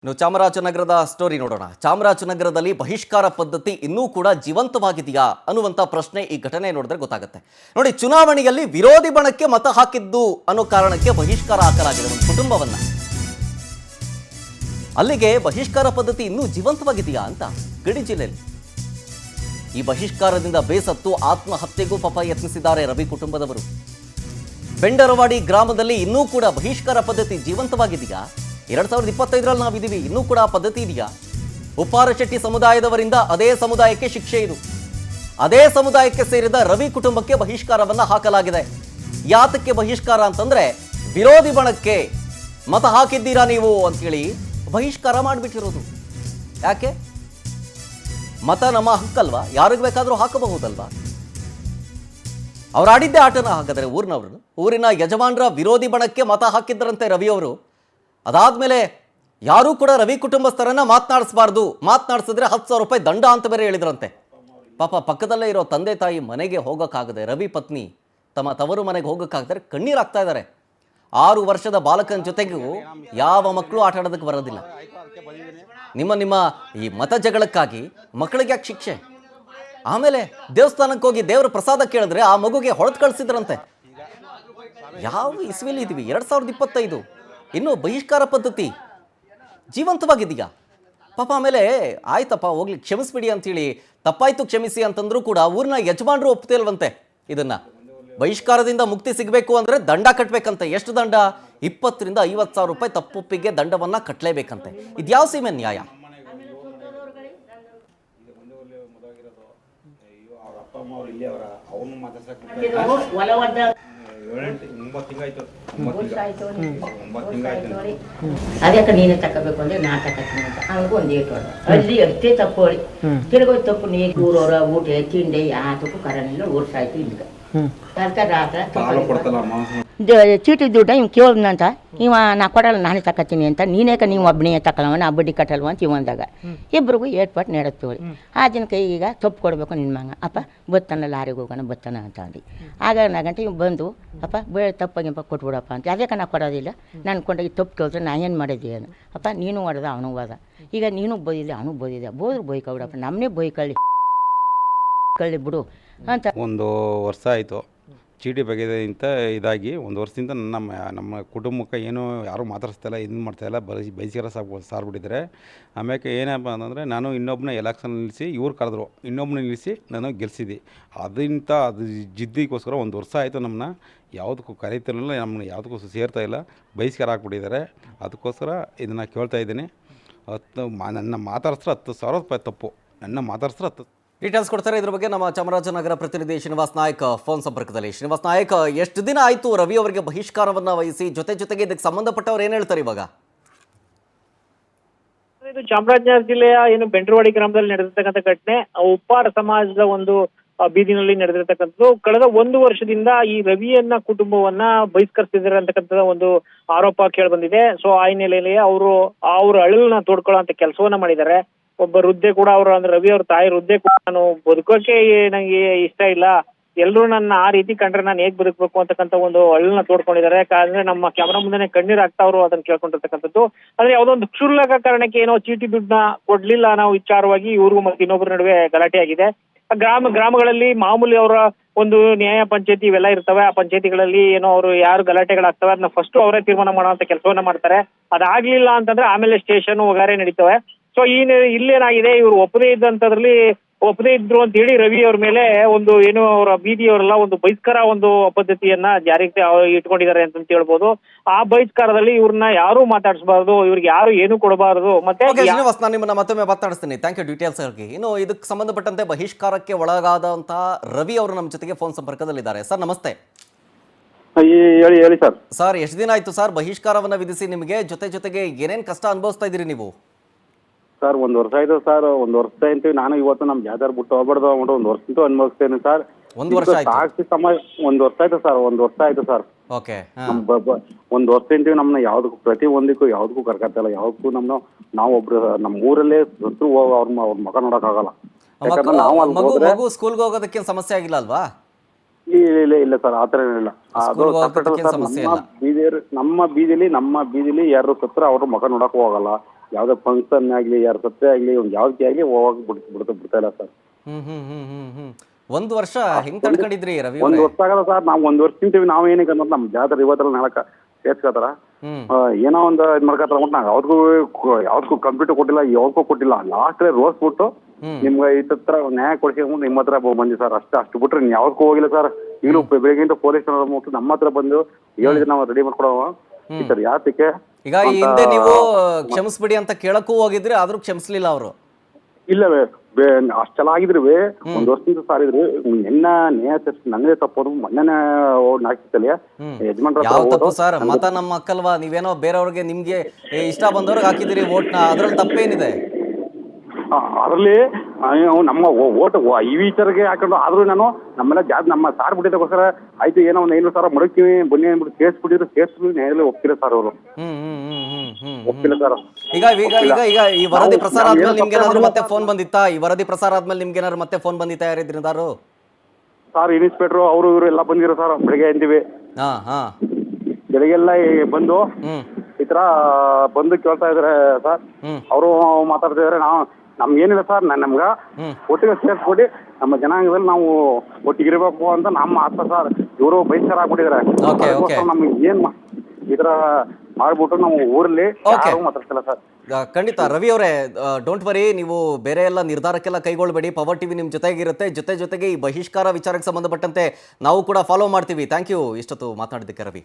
ಇನ್ನು ಚಾಮರಾಜನಗರದ ಸ್ಟೋರಿ ನೋಡೋಣ. ಚಾಮರಾಜನಗರದಲ್ಲಿ ಬಹಿಷ್ಕಾರ ಪದ್ಧತಿ ಇನ್ನೂ ಕೂಡ ಜೀವಂತವಾಗಿದೆಯಾ ಅನ್ನುವಂಥ ಪ್ರಶ್ನೆ ಈ ಘಟನೆ ನೋಡಿದ್ರೆ ಗೊತ್ತಾಗುತ್ತೆ. ನೋಡಿ, ಚುನಾವಣೆಯಲ್ಲಿ ವಿರೋಧಿ ಬಣಕ್ಕೆ ಮತ ಹಾಕಿದ್ದು ಅನ್ನೋ ಕಾರಣಕ್ಕೆ ಬಹಿಷ್ಕಾರ ಹಾಕಲಾಗಿದೆ ಒಂದು ಕುಟುಂಬವನ್ನ. ಅಲ್ಲಿಗೆ ಬಹಿಷ್ಕಾರ ಪದ್ಧತಿ ಇನ್ನೂ ಜೀವಂತವಾಗಿದೆಯಾ ಅಂತ ಗಡಿ ಜಿಲ್ಲೆಯಲ್ಲಿ ಈ ಬಹಿಷ್ಕಾರದಿಂದ ಬೇಸತ್ತು ಆತ್ಮಹತ್ಯೆಗೂ ಪಾಪ ಯತ್ನಿಸಿದ್ದಾರೆ ರವಿ ಕುಟುಂಬದವರು. ಬೆಂಡರವಾಡಿ ಗ್ರಾಮದಲ್ಲಿ ಇನ್ನೂ ಕೂಡ ಬಹಿಷ್ಕಾರ ಪದ್ಧತಿ ಜೀವಂತವಾಗಿದೆಯಾ? 2025ರಲ್ಲಿ ನಾವಿದ್ದೀವಿ, ಇನ್ನೂ ಕೂಡ ಆ ಪದ್ಧತಿ ಇದೆಯಾ? ಉಪ್ಪಾರ ಶೆಟ್ಟಿ ಸಮುದಾಯದವರಿಂದ ಅದೇ ಸಮುದಾಯಕ್ಕೆ ಶಿಕ್ಷೆ ಇದು. ಅದೇ ಸಮುದಾಯಕ್ಕೆ ಸೇರಿದ ರವಿ ಕುಟುಂಬಕ್ಕೆ ಬಹಿಷ್ಕಾರವನ್ನ ಹಾಕಲಾಗಿದೆ. ಯಾತಕ್ಕೆ ಬಹಿಷ್ಕಾರ ಅಂತಂದ್ರೆ, ವಿರೋಧಿ ಬಣಕ್ಕೆ ಮತ ಹಾಕಿದ್ದೀರಾ ನೀವು ಅಂತೇಳಿ ಬಹಿಷ್ಕಾರ ಮಾಡಿಬಿಟ್ಟಿರೋದು. ಯಾಕೆ? ಮತ ನಮ್ಮ ಹಕ್ಕಲ್ವಾ? ಯಾರಿಗೆ ಬೇಕಾದರೂ ಹಾಕಬಹುದಲ್ವಾ? ಅವ್ರು ಆಡಿದ್ದೇ ಆಟನ. ಹಾಗಾದರೆ ಊರಿನ ಯಜಮಾನರ ವಿರೋಧಿ ಬಣಕ್ಕೆ ಮತ ಹಾಕಿದ್ದರಂತೆ ರವಿಯವರು. ಅದಾದ್ಮೇಲೆ ಯಾರೂ ಕೂಡ ರವಿ ಕುಟುಂಬಸ್ಥರನ್ನ ಮಾತನಾಡಿಸಬಾರ್ದು, ಮಾತನಾಡಿಸಿದ್ರೆ 10,000 ರೂಪಾಯಿ ದಂಡ ಅಂತ ಬೇರೆ ಹೇಳಿದ್ರಂತೆ. ಪಾಪ ಪಕ್ಕದಲ್ಲೇ ಇರೋ ತಂದೆ ತಾಯಿ ಮನೆಗೆ ಹೋಗೋಕ್ಕಾಗದೆ, ರವಿ ಪತ್ನಿ ತಮ್ಮ ತವರು ಮನೆಗೆ ಹೋಗೋಕ್ಕಾಗದೆ ಕಣ್ಣೀರಾಗ್ತಾ ಇದ್ದಾರೆ. 6 ವರ್ಷದ ಬಾಲಕನ ಜೊತೆಗೂ ಯಾವ ಮಕ್ಕಳು ಆಟ ಆಡೋದಕ್ಕೆ ಬರೋದಿಲ್ಲ. ನಿಮ್ಮ ಈ ಮತ ಜಗಳಕ್ಕಾಗಿ ಮಕ್ಕಳಿಗೆ ಯಾಕೆ ಶಿಕ್ಷೆ? ಆಮೇಲೆ ದೇವಸ್ಥಾನಕ್ಕೆ ಹೋಗಿ ದೇವರ ಪ್ರಸಾದ ಕೇಳಿದ್ರೆ ಆ ಮಗುಗೆ ಹೊಡೆದು ಕಳಿಸಿದ್ರಂತೆ. ಯಾವ ಇಸ್ವಿಲಿ ಇದೀವಿ? 2025. ಇನ್ನು ಬಹಿಷ್ಕಾರ ಪದ್ಧತಿ ಜೀವಂತವಾಗಿದೆಯಾ? ಪಾಪ ಆಮೇಲೆ ಆಯ್ತಪ್ಪ ಹೋಗ್ಲಿ ಕ್ಷಮಿಸ್ಬಿಡಿ ಅಂಥೇಳಿ, ತಪ್ಪಾಯ್ತು ಕ್ಷಮಿಸಿ ಅಂತಂದ್ರೂ ಕೂಡ ಊರಿನ ಯಜಮಾನರು ಒಪ್ತಿಲ್ವಂತೆ. ಇದನ್ನ ಬಹಿಷ್ಕಾರದಿಂದ ಮುಕ್ತಿ ಸಿಗಬೇಕು ಅಂದರೆ ದಂಡ ಕಟ್ಟಬೇಕಂತೆ. ಎಷ್ಟು ದಂಡ? 20,000 ರಿಂದ 50,000 ರೂಪಾಯಿ ತಪ್ಪೊಪ್ಪಿಗೆ ದಂಡವನ್ನ ಕಟ್ಟಲೇಬೇಕಂತೆ. ಇದ್ಯಾವ ಸೀಮೆ ನ್ಯಾಯ? ಅದಕ್ಕೆ ನೀನೇ ತಗೋಬೇಕು ಅಂದ್ರೆ ನಾ ತಗೋತೀನಿ ಅಂತ ಅವನಿಗೂ ಒಂದು ಏಟು ಹೊಡೆದ. ಅಲ್ಲಿ ಅಷ್ಟೇ ತಪ್ಪು ಹೊಡಿ ತಿರ್ಗೋದು ತಪ್ಪು. ನೀ ಊರವರ ಊಟ ತಿಂಡಿ ಯಾತಕ್ಕೂ ಕರನಿಲ್ಲ ಊರ್ಸಾಯ್ತು ಇಲ್ಲಿಗೆ ಚೀಟಿ ದುಡ್ಡ ಇವ್ ಕೇಳಿದ್ನಂತ. ಇವ ನಾ ಕೊಡಲ್ಲ ನಾನೇ ತಗೋತೀನಿ ಅಂತ. ನೀನೇಕ ನೀವು ಒಬ್ಬನೇ ತಗೊಳವ, ನಾ ಬಡ್ಡಿ ಕಟ್ಟಲ್ವ ಅಂತ ಇವಂದಾಗ ಇಬ್ಬರಿಗೂ ಏಟ್ಪಟ್ಟು ನಡೆಸ್ತೇವೆ. ಆ ಜನ ಕೈಗೀಗ ತಪ್ಪು ಕೊಡಬೇಕು ನಿನ್ನ ಮಗ. ಅಪ್ಪ ಬತ್ತಾನ ಲಾರಿಗೆ ಹೋಗೋಣ ಬತ್ತಾನ ಅಂತ ಅಂದು ಆಗ ನಾಗಂಟೆ ಇವ್ ಬಂದು ಅಪ್ಪ ತಪ್ಪಾಗಿಂಪ ಕೊಟ್ಬಿಡಪ್ಪ ಅಂತ. ಅದಕ್ಕೆ ನಾ ಕೊಡೋದಿಲ್ಲ. ನಾನು ಕೊಂಡೋಗಿ ತಪ್ಪು ಕೇಳಿದ್ರೆ ನಾ ಏನು ಮಾಡಿದ್ದೆ ಏನು? ಅಪ್ಪ ನೀನು ಹೊಡೆದ ಅವನು ಹೋದ, ಈಗ ನೀನು ಬೋದಿದೆ ಅವನು ಬೋದಿದೆ, ಬೋದ್ರು ಬೈಕೊಬಿಡಪ್ಪ, ನಮ್ಮನ್ನೇ ಬೈಕಳ್ಳಿ ಬಿಡು ಅಂತ. 1 ವರ್ಷ ಆಯಿತು ಚೀಟಿ ಬಗೆದಂತ ಇದಾಗಿ. 1 ವರ್ಷದಿಂದ ನಮ್ಮ ಕುಟುಂಬಕ್ಕೆ ಏನು ಯಾರೂ ಮಾತಾಡಿಸ್ತಾಯಿಲ್ಲ, ಇದು ಮಾಡ್ತಾಯಿಲ್ಲ, ಬೈಸಿಕರ ಸಾರ್ಬಿಟ್ಟಿದ್ದಾರೆ. ಆಮೇಲೆ ಏನಪ್ಪ ಅಂತಂದರೆ, ನಾನು ಇನ್ನೊಬ್ಬನ ಎಲೆಕ್ಷನ್ ನಿಲ್ಲಿಸಿ ಇವ್ರು ಕರೆದ್ರು, ಇನ್ನೊಬ್ಬನ ನಿಲ್ಲಿಸಿ ನಾನು ಗೆಲ್ಸಿದ್ದೆ. ಅದು ಜಿದ್ದಿಗೋಸ್ಕರ 1 ವರ್ಷ ಆಯಿತು ನಮ್ಮನ್ನ ಯಾವುದಕ್ಕೂ ಕರೀತಿರಲಿಲ್ಲ, ನಮ್ಮನ್ನ ಯಾವುದಕ್ಕೂ ಸೇರ್ತಾಯಿಲ್ಲ, ಬಹಿಷ್ಕಾರ ಹಾಕ್ಬಿಟ್ಟಿದ್ದಾರೆ. ಅದಕ್ಕೋಸ್ಕರ ಇದನ್ನು ಕೇಳ್ತಾ ಇದ್ದೀನಿ. ನನ್ನ ಮಾತಾಡಿಸ್ರೆ 10,000 ರೂಪಾಯಿ ತಪ್ಪು. ನನ್ನ ಮಾತಾಡಿಸ್ರೆ 10. ಡೀಟೇಲ್ಸ್ ಕೊಡ್ತಾರೆ ಇದ್ರ ಬಗ್ಗೆ ನಮ್ಮ ಚಾಮರಾಜನಗರ ಪ್ರತಿನಿಧಿ ಶ್ರೀನಿವಾಸ್ ನಾಯಕ್ ಫೋನ್ ಸಂಪರ್ಕದಲ್ಲಿ. ಶ್ರೀನಿವಾಸ್ ನಾಯಕ್, ಎಷ್ಟು ದಿನ ಆಯಿತು ರವಿ ಅವರಿಗೆ ಬಹಿಷ್ಕಾರವನ್ನ ವಹಿಸಿ? ಜೊತೆಗೆ ಇದಕ್ಕೆ ಸಂಬಂಧಪಟ್ಟವ್ರು ಏನು ಹೇಳ್ತಾರೆ ಇವಾಗ? ಇದು ಚಾಮರಾಜನಗರ ಜಿಲ್ಲೆಯ ಏನು ಬೆಂಡ್ರವಾಡಿ ಗ್ರಾಮದಲ್ಲಿ ನಡೆದಿರ್ತಕ್ಕಂಥ ಘಟನೆ. ಉಪ್ಪಾರ ಸಮಾಜದ ಒಂದು ಬೀದಿನಲ್ಲಿ ನಡೆದಿರ್ತಕ್ಕಂಥದ್ದು. ಕಳೆದ 1 ವರ್ಷದಿಂದ ಈ ರವಿಯನ್ನ ಕುಟುಂಬವನ್ನ ಬಹಿಷ್ಕರಿಸಿದ್ದಾರೆ ಅಂತಕ್ಕಂಥ ಒಂದು ಆರೋಪ ಕೇಳಿ ಬಂದಿದೆ. ಸೊ ಆ ಹಿನ್ನೆಲೆಯಲ್ಲಿ ಅವ್ರ ಅಳಲನ್ನ ತೋಡ್ಕೊಳ್ಳೋ ಅಂತ ಕೆಲಸವನ್ನ ಮಾಡಿದ್ದಾರೆ. ಒಬ್ಬ ವೃದ್ಧೆ ಕೂಡ ಅವರು ಅಂದ್ರೆ ರವಿ ಅವ್ರ ತಾಯಿ ವೃದ್ಧೆ ಕೂಡ, ನಾನು ಬದುಕೋಕೆ ನಂಗೆ ಇಷ್ಟ ಇಲ್ಲ, ಎಲ್ಲರೂ ನನ್ನ ಆ ರೀತಿ ಕಂಡ್ರೆ ನಾನು ಹೇಗ್ ಬದುಕಬೇಕು ಅಂತಕ್ಕಂಥ ಒಂದು ಅಳಲನ್ನ ತೋಡ್ಕೊಂಡಿದ್ದಾರೆ. ಅಂದ್ರೆ ನಮ್ಮ ಕ್ಯಾಮರಾ ಮುಂದೆ ಕಣ್ಣೀರ್ ಆಗ್ತಾವ್ರು ಅದನ್ನ ಕೇಳ್ಕೊಂಡಿರ್ತಕ್ಕಂಥದ್ದು. ಅಂದ್ರೆ ಯಾವುದೋ ಒಂದು ಕ್ಷುಲ್ಲಕ ಕಾರಣಕ್ಕೆ ಏನೋ ಚೀಟಿ ದುಡ್ಡನ್ನ ಕೊಡ್ಲಿಲ್ಲ ನಾವು ವಿಚಾರವಾಗಿ ಇವ್ರಿಗೂ ಮತ್ತೆ ಇನ್ನೊಬ್ಬರ ನಡುವೆ ಗಲಾಟೆ ಆಗಿದೆ. ಗ್ರಾಮಗಳಲ್ಲಿ ಮಾಮೂಲಿ ಅವರ ಒಂದು ನ್ಯಾಯ ಪಂಚಾಯತಿ ಇವೆಲ್ಲ ಇರ್ತವೆ. ಆ ಪಂಚಾಯತಿಗಳಲ್ಲಿ ಏನೋ ಅವರು ಯಾರು ಗಲಾಟೆಗಳಾಗ್ತವೆ ಅದನ್ನ ಫಸ್ಟ್ ಅವರೇ ತೀರ್ಮಾನ ಮಾಡುವಂತ ಕೆಲಸವನ್ನ ಮಾಡ್ತಾರೆ. ಅದಾಗ್ಲಿಲ್ಲ ಅಂತಂದ್ರೆ ಆಮೇಲೆ ಸ್ಟೇಷನ್ ವಗಾರೆ ನಡೀತವೆ. ಸೊ ಇಲ್ಲೇನಾಗಿದೆ, ಇವ್ರು ಒಪ್ಪದೇ ಇದ್ರು ಅಂತ ಹೇಳಿ ರವಿ ಅವ್ರ ಮೇಲೆ ಒಂದು ಏನು ಅವರ ಬೀದಿಯವರೆಲ್ಲ ಒಂದು ಬಹಿಷ್ಕಾರ ಒಂದು ಪದ್ಧತಿಯನ್ನ ಜಾರಿಗೆ ಇಟ್ಕೊಂಡಿದ್ದಾರೆ ಅಂತ ಹೇಳ್ಬೋದು. ಆ ಬಹಿಷ್ಕಾರದಲ್ಲಿ ಇವ್ರನ್ನ ಯಾರು ಮಾತಾಡಿಸಬಾರ್ದು, ಇವ್ರಿಗೆ ಯಾರು ಏನು ಕೊಡಬಾರದು. ಮತ್ತೆ ಶ್ರೀನಿವಾಸ್, ನಾನು ನಿಮ್ಮನ್ನ ಮತ್ತೊಮ್ಮೆ ಮಾತಾಡಿಸ್ತೀನಿ. ಥ್ಯಾಂಕ್ ಯು ಡೀಟೇಲ್ಸ್ ಆಗಿ. ಇನ್ನು ಇದಕ್ಕೆ ಸಂಬಂಧಪಟ್ಟಂತೆ ಬಹಿಷ್ಕಾರಕ್ಕೆ ಒಳಗಾದಂತಹ ರವಿ ಅವರು ನಮ್ಮ ಜೊತೆಗೆ ಫೋನ್ ಸಂಪರ್ಕದಲ್ಲಿದ್ದಾರೆ. ಸರ್ ನಮಸ್ತೆ. ಹೇಳಿ ಸರ್. ಸರ್, ಎಷ್ಟು ದಿನ ಆಯ್ತು ಸರ್ ಬಹಿಷ್ಕಾರವನ್ನ ವಿಧಿಸಿ ನಿಮಗೆ? ಜೊತೆಗೆ ಏನೇನ್ ಕಷ್ಟ ಅನುಭವಿಸ್ತಾ ಇದ್ದೀರಿ ನೀವು? ಸರ್ 1 ವರ್ಷ ಆಯ್ತು ಸರ್. 1 ವರ್ಷ ಅಂತೀವಿ. ನಾನು ಇವತ್ತು ನಮ್ಮ ಜಾತ್ರೆ ಬಿಟ್ಟು ಹೋಗ್ಬಾರ್ದು ಅಂದ್ಬಿಟ್ಟು 1 ವರ್ಷ ಅನುಭವಿಸ್ತೇನೆ ಸರ್. 1 ವರ್ಷ ಸಾಕ್ಷಿ ಸಮಯ 1 ವರ್ಷ ಆಯ್ತು ಸರ್. 1 ವರ್ಷ ಆಯ್ತು ಸರ್. ಓಕೆ. 1 ವರ್ಷ ಅಂತೀವಿ. ನಮ್ಮನ್ನ ಯಾವ್ದಕ್ಕೂ ಪ್ರತಿ ಒಂದಕ್ಕೂ ಯಾವ್ದಕ್ಕೂ ಕರ್ಕತ್ತಿಲ್ಲ. ಯಾವ್ದಕ್ಕೂ ನಾವು ಒಬ್ರು ನಮ್ಮ ಊರಲ್ಲೇ ಸತ್ರು ಅವ್ರ ಮಗ ನೋಡಕ್ ಆಗಲ್ಲ. ಯಾಕಂದ್ರೆ ನಾವು ಅಲ್ಲಿ ಹೋದ್ರೆ ಸ್ಕೂಲ್ಗೆ ಹೋಗೋದಕ್ಕೆ ಸಮಸ್ಯೆ ಆಗಿಲ್ಲ ಅಲ್ವಾ? ಇಲ್ಲ ಸರ್, ಆತರ ಏನಿಲ್ಲ. ಅದು ನಮ್ಮ ಬೀದಿಲಿ ಯಾರು ಸತ್ರ ಅವ್ರ ಮಗ ನೋಡಕ್ ಹೋಗಲ್ಲ. ಯಾವ್ದೇ ಫಂಕ್ಷನ್ ಆಗ್ಲಿ ಯಾರ ಸತ್ರೆ ಆಗ್ಲಿ ಒಂದು ಯಾವ್ದಕ್ಕೆ ಆಗ್ಲಿ ಹೋಗಕ್ ಬಿಡ್ತಾ ಇಲ್ಲ ಸರ್. ಒಂದು ವರ್ಷ ಹೆಂಗ್ ತಡ್ಕೊಂಡಿದ್ರಿ ರವಿ ಒಂದ್ ಅವರೇ? ವರ್ಷ ಆಗಲ್ಲ ಸರ್, ನಾವು ಒಂದ್ ವರ್ಷ ತಿಂತೀವಿ. ನಾವ್ ಏನಕ್ಕೆ ಅನ್ನೋದು ನಮ್ ಜಾತ್ರೆ ಇವತ್ತಲ್ಲ ನಾಳಕ ಸೇರ್ಸ್ಕೊತಾರ, ಏನೋ ಒಂದು ಇದ್ ಮಾಡ್ಕೊತಾರ ಅಂದ್ಬಿಟ್ಟು ನಾವು ಯಾವ್ದಕ್ಕೂ ಕಂಪ್ಯೂಟರ್ ಕೊಟ್ಟಿಲ್ಲ, ಯಾವ್ದಕ್ಕೂ ಕೊಟ್ಟಿಲ್ಲ. ಲಾಸ್ಟ್ ರೋಸ್ಬಿಟ್ಟು ನಿಮ್ಗೆ ಇತ್ತ ನ್ಯಾಯ ಕೊಡಿಸಿ ನಿಮ್ಮ ಹತ್ರ ಬಂದಿ ಸರ್, ಅಷ್ಟು ಬಿಟ್ರೆ ನೀವು ಯಾವ್ದಕ್ಕೂ ಹೋಗಿಲ್ಲ ಸರ್. ಈಗಲೂ ಬೆಳಗ್ಗೆಯಿಂದ ಪೊಲೀಸ್ ನಮ್ಮ ಹತ್ರ ಬಂದು ಹೇಳಿದ್ರೆ ನಾವು ರೆಡಿ ಮಾಡ್ಕೊಡವ ಈ ಸರ್ ಯಾತಕ್ಕೆ. ಈಗ ಈ ಹಿಂದೆ ನೀವು ಕ್ಷಮಿಸ್ಬಿಡಿ ಅಂತ ಕೇಳಕ್ಕೂ ಹೋಗಿದ್ರಿ, ಆದ್ರೂ ಕ್ಷಮಿಸ್ಲಿಲ್ಲ ಅವರು. ಇಲ್ಲವೇ ಅಷ್ಟೆಲ್ಲ ಆಗಿದ್ರು ಒಂದ್ ವರ್ಷದಿಂದ ಸಾರ್ ಇದ್ರು. ನ್ಯಾಯ ನನ್ನದೇ ತಪ್ಪೋದು ಮೊನ್ನೆ ಹಾಕಿತ್ತಲ್ಲ ಯಜಮಾನ್ರ ಯಾವ ತಪ್ಪು ಸರ್? ಮತ ನಮ್ಮ ಹಕ್ಕಲ್ವಾ? ನೀವೇನೋ ಬೇರೆಯವ್ರಿಗೆ ನಿಮ್ಗೆ ಇಷ್ಟ ಬಂದವ್ರಿಗೆ ಹಾಕಿದಿರಿ ವೋಟ್ನ, ಅದ್ರಲ್ಲಿ ತಪ್ಪೇನಿದೆ? ಅದರಲ್ಲಿ ನಮ್ಮ ಓಟ್ ಈ ವಿಚಾರಕ್ಕೆ ಹಾಕೊಂಡು ಆದ್ರೂ ನಾನು ನಮ್ಮೆಲ್ಲ ನಮ್ಮ ಸಾರ್ ಬಿಟ್ಟಿದ್ದಕ್ಕೋಸ್ಕರ ಆಯ್ತು ಏನೋ ಒಂದು 500,000 ಮಡಕ್ತೀವಿ ಬನ್ನಿ ಅಂದ್ಬಿಟ್ಟು ಕೇಸ್ ಬಿಟ್ಟಿದ್ರು ನ್ಯಾಯಾಲಯ ಒಪ್ತಿಲ್ಲ ಸರ್ ಅವರು, ಒಪ್ತಿಲ್ಲ ಸರ್. ಈಗ ಈಗ ಈಗ ಈಗ ಈ ವರದಿ ಪ್ರಸಾರ ಆದ್ಮೇಲೆ ನಿಮ್ಗೆ ಏನಾದ್ರು ಮತ್ತೆ ಫೋನ್ ಬಂದಿತ್ತಾ? ಈ ವರದಿ ಪ್ರಸಾರ ಆದ್ಮೇಲೆ ನಿಮ್ಗೆ ಏನಾದ್ರು ಮತ್ತೆ ಫೋನ್ ಬಂದಿತ್ತಾ ಯಾರಿದ್ರಿಂದಾರು? ಸರ್ ಇನ್ಸ್ಪೆಕ್ಟ್ರು ಅವರು ಇವರು ಎಲ್ಲ ಬಂದಿರೋ ಸರ್, ಬೆಳಿಗ್ಗೆ ಅಂತೀವಿ ಬೆಳಿಗ್ಗೆಲ್ಲ ಬಂದು ಈ ತರ ಬಂದು ಕೇಳ್ತಾ ಇದಾರೆ ಸರ್. ಅವರು ಮಾತಾಡ್ತಾ ಇದಾರೆ, ನಮ್ಗೇನಿಲ್ಲ ಸರ್, ನಮ್ಗ ಒಟ್ಟಿಗೆ ಸೇರ್ಸ್ಕೊಡಿ, ನಮ್ಮ ಜನಾಂಗದಲ್ಲಿ ನಾವು ಒಟ್ಟಿಗಿರ್ಬೇಕು ಅಂತ ನಮ್ಮ ಆತ ಸರ್. ಇವರು ಬಹಿಷ್ಕಾರ ಆಗ್ಬಿಟ್ಟಿದ್ದಾರೆ. ನಮ್ಗೆ ಏನ್ ಈ ತರ ಮಾಡ್ಬಿಟ್ಟು ನಾವು ಊರಲ್ಲಿ ಯಾರು ಮಾತಾಡ್ತಿಲ್ಲ ಸರ್. ಖಂಡಿತ ರವಿ ಅವರೇ, ಡೋಂಟ್ ವರಿ, ನೀವು ಬೇರೆ ಎಲ್ಲ ನಿರ್ಧಾರಕ್ಕೆಲ್ಲ ಕೈಗೊಳ್ಳಬೇಡಿ. ಪವರ್ ಟಿವಿ ನಿಮ್ಮ ಜೊತೆಗಿರುತ್ತೆ. ಜೊತೆಗೆ ಈ ಬಹಿಷ್ಕಾರ ವಿಚಾರಕ್ಕೆ ಸಂಬಂಧಪಟ್ಟಂತೆ ನಾವು ಕೂಡ ಫಾಲೋ ಮಾಡ್ತೀವಿ. ಥ್ಯಾಂಕ್ ಯು ಇಷ್ಟೊತ್ತು ಮಾತನಾಡಿದ್ದಕ್ಕೆ ರವಿ.